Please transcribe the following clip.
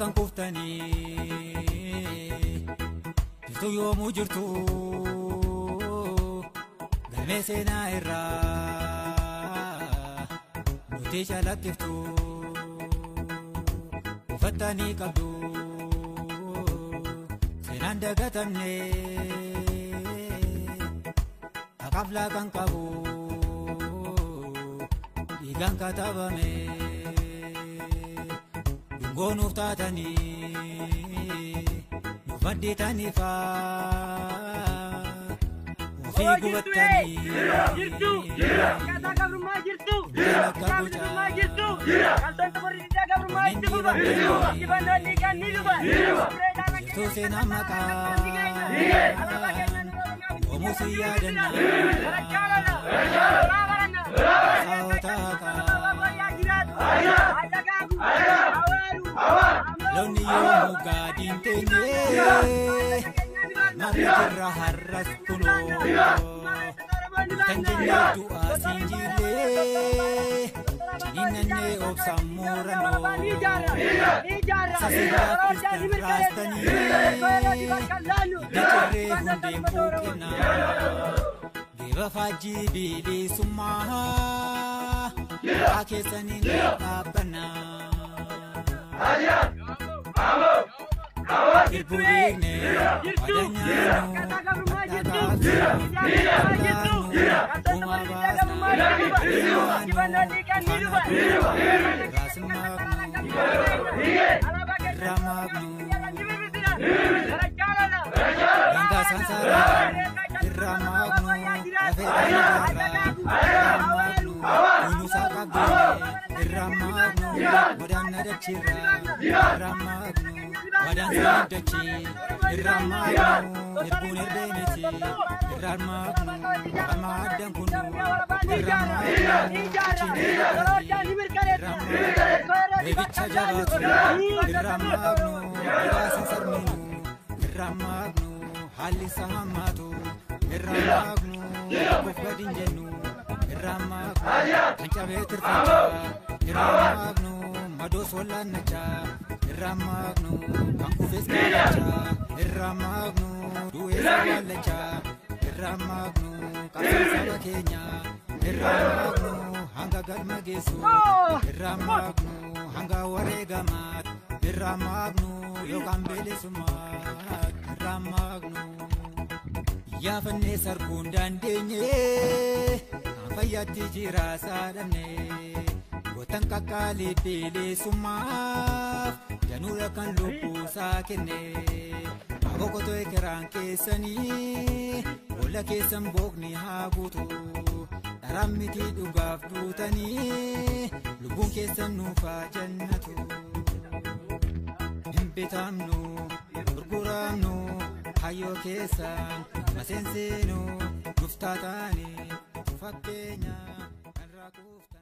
akkan kuftanii jirtu yoomuu jirtu galmee seenaa irraa nuti calaqqiftu uffattanii qabdu seenaan dagatamne akaflaa kan qabu dhiigaan katabame dungonuuf taatanii nuuf maddeetaniifa ufii gubattanii jirtu kata gabrummaa jirtu gabrummaa jirtu kaltoon taborriidhaa gabrummaa itti fufa dibannoonni kan ni dhufa jirtuu seenaa maqaa oomoo si yaadanna lonni yoomuu gaadiin teenye marri jirra har'as kunoo kan jennee du'aa siin jirree ciniinnannee obsaan muuranoo sasiidhaa kristan raastanii dijirree hundeen buuqinaa geeba faajjii biilisummaa yaa keessaniin dhaabbannaa Irbuine, Wadan saddachi irramagnu irbun irbeniti irramagnu amadan kunu irramagnu rebicha jabatu irramagnu irasan sarminu irramagnu halisa hamatu irramagnu kufadin jennu irramagnu kancabe tirfacha irramagnu mados walanacha Irramagnu, kanku fesgalacha. Irramagnu, duesa walacha. Irramagnu, kasasa Kenya. Irramagnu, hanga galma gesu. Irramagnu, hanga waregamat. Irramagnu, yokan belisumat. Irramagnu, yafanne sarkun dandenye. Afayatti jira sadamne. Gotan kakali belisumat. Janura kan lupu sakene Aboko to ekeran kesani Ola kesan bogni hagutu Taramiti dugaf dutani Lubun kesan nufa jannatu Nimbetamnu, gurguramnu Hayo kesan, masensenu Nuftatani, fakkenya Kan rakufta